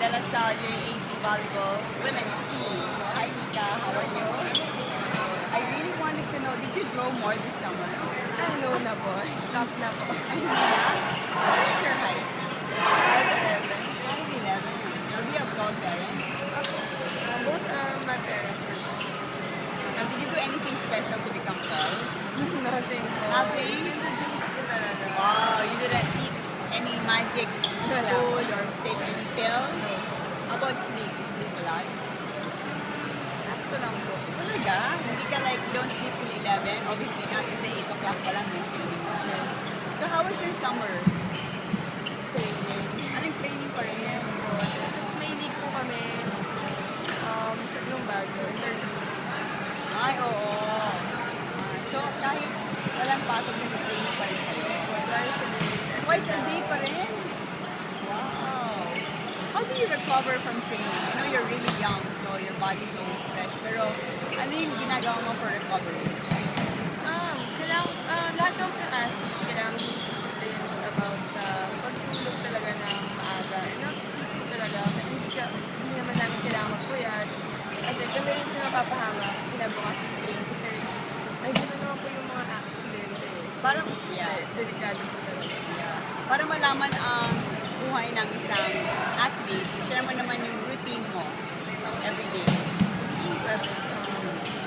De La Salle AP Volleyball Women's Team. So, hi Mika, how are you? I really wanted to know, did you grow more this summer? Ay, no na po. Stop na po. Ay, hindi na. What's your height? 5'11". 5'11". Now, do you have tall parents? Both are my parents were po. Now, did you do anything special to become tall? Nothing po. Nothing? Yung the jeans po talaga. Wow, you didn't eat any magic Wala. food or take any pill? How about sleep? You sleep a lot? Sakto lang po. Talaga? Hindi ka like, you don't sleep till 11? Obviously not, kasi 8 o'clock pa lang may training mo. Yes. So how was your summer? Training. Anong training pa rin? Yes po. Tapos may league po kami sa nung bago. Ay, oo. So kahit walang pasok na training pa rin kayo? Yes po. Twice a day. Twice a day pa rin? Wow. How do you recover from training? I know you're really young, so your body's always fresh. Pero ano yung ginagawa mo for recovery? Lahat ng athletes kailangan maging discipline about sa pagtulog talaga ng maaga. Enough sleep po talaga. Hindi naman namin kailangan magpuyat. Kasi kami rin yung napapahama kinabukas sa train. Kasi ay dito naman po yung mga aksidente. So, Parang, yeah. Delikado po talaga. Para malaman ang buhay ng isang athlete, share mo naman yung routine mo everyday.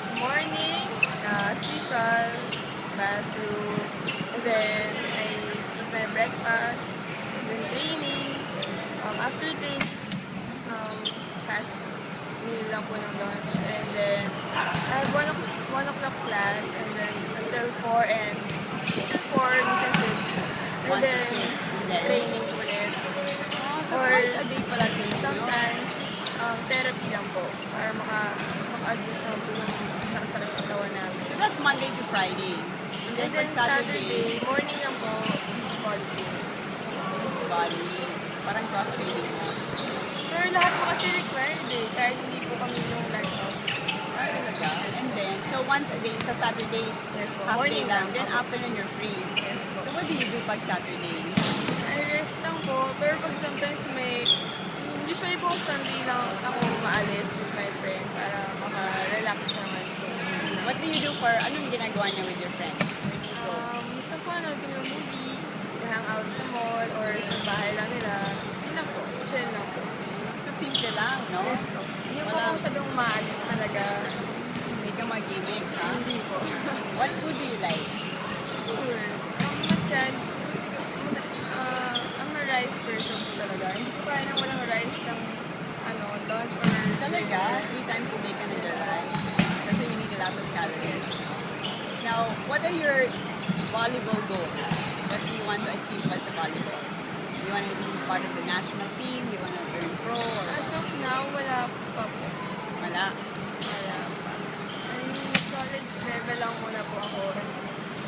Sa morning, as usual, bathroom, and then I eat my breakfast, and then training. After training, fast meal lang po ng lunch, and then I have 1 o'clock class, and then until 4, and minsan 4, minsan 6, and 1 to then 6, and then training ulit. So Or twice a day pala training nyo? sometimes, therapy lang po, para maka-adjust naman po yung sakit-sakit ng katawan namin. So that's Monday to Friday. And then Saturday, morning lang po, beach volleyball. beach volley, parang cross-training mo. Pero lahat po kasi required eh, kahit hindi po kami yung lifeguard. Ah, talaga? And then, so once a day, sa Saturday, Yes po, half day morning lang. lang. Then afternoon, you're free. Yes po. So what do you do pag Saturday? I rest lang po, pero pag sometimes usually po Sunday lang ako maalis with my friends para maka-relax naman po. What do you do for, anong ginagawa niyo with your friends? Where do you go? Minsan po kami yung movie, hang out sa mall, or sa bahay lang nila. Yun lang po, chill lang po. So simple lang, no? Yes po. Hindi po Wala. ako masyadong maalis talaga. Hindi ka mag-gimmick, ha? Hindi po. What food do you like? Cool. What kind of food? Siguro, I'm a rice person po talaga. Hindi ko kaya nang walang rice ng lunch or Talaga? dinner. 3 times a day ka Yes. nag-rice? Kasi you need a lot of calories. Now, what are your volleyball goals? What do you want to achieve as a volleyball? Do you want to be part of the national team? Do you want to turn pro? Or As of now, wala pa po. wala? Wala pa. College level lang muna po ako and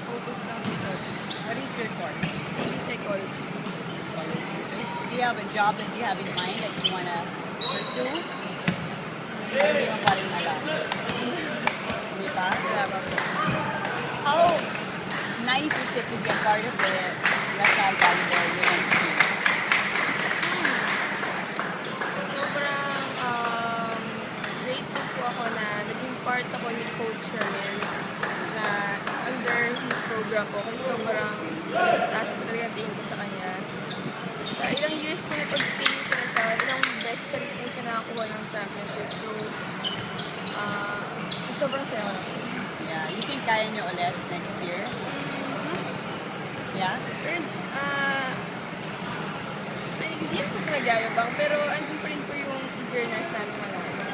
focus lang sa studies. What is your course? AB Psychology. Do you have a job that you have in mind that you want to pursue? Hindi mo pa rin alam. Hindi pa? Wala pa po. How nice is it to be a part of the LaSalle Volleyball Women's Team? Sobrang grateful po ako na naging part ako ni Coach Ramil na under his program po kasi sobrang taas po talaga ang tingin ko sa kanya. Sa ilang years po na pag-stay niya sa Lasal, ilang beses sa rin po siya nakakuha ng championship. So, sobrang saya ko. Yeah, you think kaya nyo ulit next year? Yeah? Pero, hindi ako sa nagayabang, pero andun pa rin po yung eagerness namin manalo.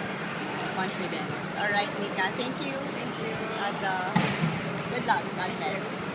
Confidence. Alright, Nika, thank you. Thank you. At good luck. God bless.